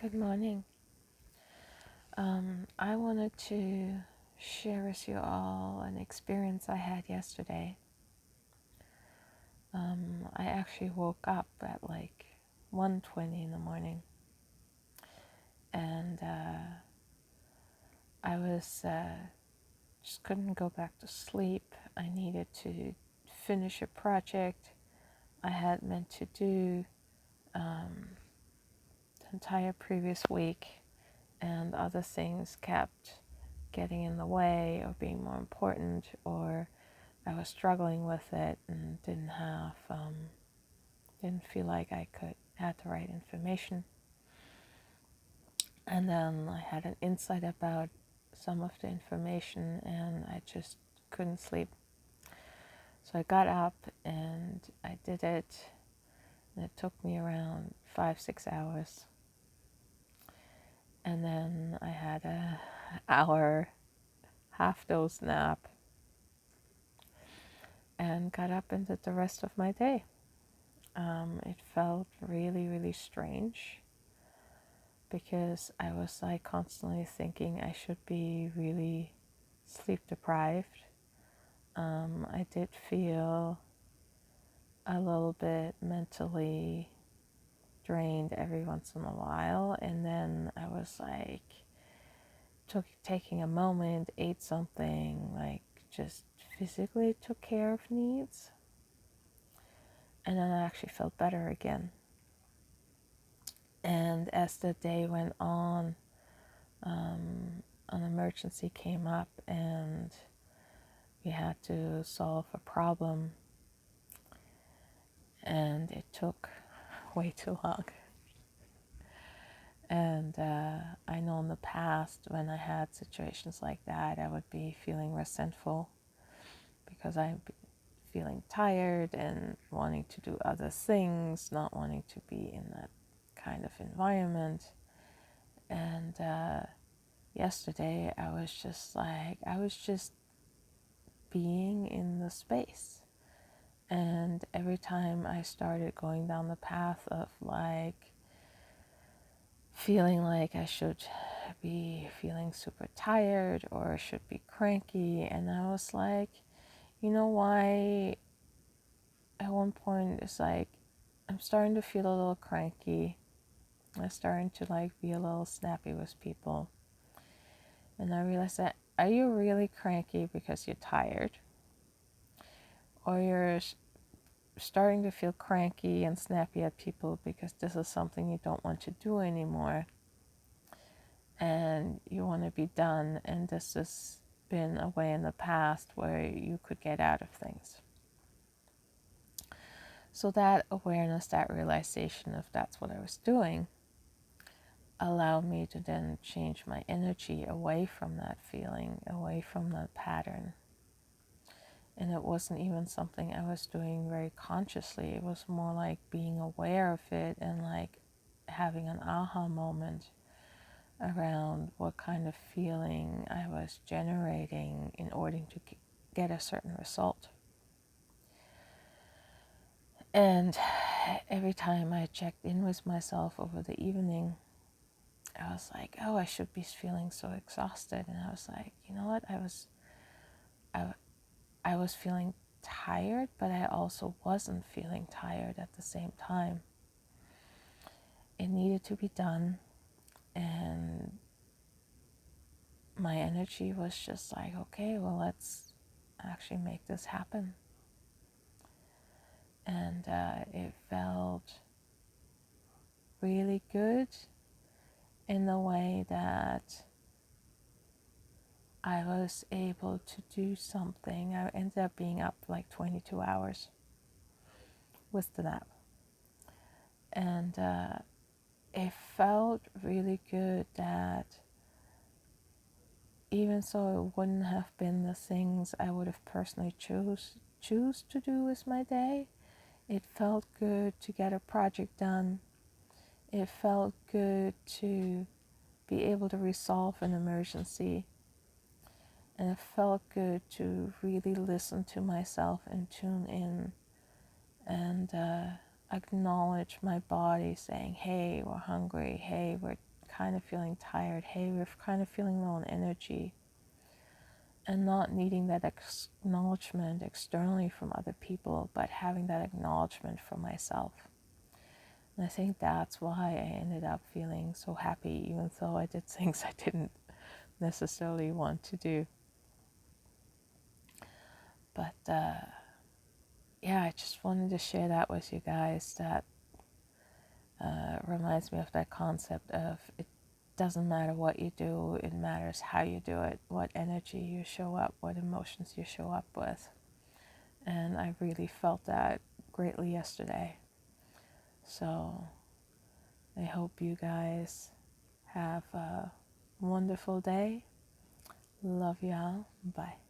Good morning. I wanted to share with you all an experience I had yesterday. I actually woke up at like 1:20 in the morning, and I was just couldn't go back to sleep. I needed to finish a project I had meant to do the entire previous week, and other things kept getting in the way or being more important, or I was struggling with it and didn't feel like I could had the right information. And then I had an insight about some of the information, and I just couldn't sleep. So I got up and I did it, and it took me around 5-6 hours. And then I had a hour half dose nap and got up and did the rest of my day. It felt really, really strange because I was like constantly thinking I should be really sleep deprived. I did feel a little bit mentally drained every once in a while, and then I was like taking a moment, ate something, like just physically took care of needs, and then I actually felt better again. And as the day went on, an emergency came up and we had to solve a problem, and it took way too long. And I know in the past when I had situations like that, I would be feeling resentful because I'd be feeling tired and wanting to do other things, not wanting to be in that kind of environment. And yesterday I was just being in the space. And every time I started going down the path of like feeling like I should be feeling super tired or should be cranky, and I was like, you know why? At one point it's like I'm starting to feel a little cranky. I'm starting to like be a little snappy with people. And I realized that, are you really cranky because you're tired? Or you're starting to feel cranky and snappy at people because this is something you don't want to do anymore and you want to be done, and this has been a way in the past where you could get out of things. So that awareness, that realization of that's what I was doing, allowed me to then change my energy away from that feeling, away from that pattern. And it wasn't even something I was doing very consciously. It was more like being aware of it and like having an aha moment around what kind of feeling I was generating in order to get a certain result. And every time I checked in with myself over the evening, I was like, oh, I should be feeling so exhausted. And I was like, you know what? I was feeling tired, but I also wasn't feeling tired at the same time. It needed to be done, and my energy was just like, okay, well, let's actually make this happen. And it felt really good in the way that I was able to do something. I ended up being up like 22 hours with the nap. And it felt really good that even so it wouldn't have been the things I would have personally choose to do with my day, it felt good to get a project done. It felt good to be able to resolve an emergency. And it felt good to really listen to myself and tune in and acknowledge my body saying, hey, we're hungry. Hey, we're kind of feeling tired, hey, we're kind of feeling low on energy, and not needing that acknowledgement externally from other people, but having that acknowledgement from myself. And I think that's why I ended up feeling so happy, even though I did things I didn't necessarily want to do. But yeah, I just wanted to share that with you guys. That reminds me of that concept of it doesn't matter what you do, it matters how you do it, what energy you show up, what emotions you show up with. And I really felt that greatly yesterday. So I hope you guys have a wonderful day. Love y'all. Bye.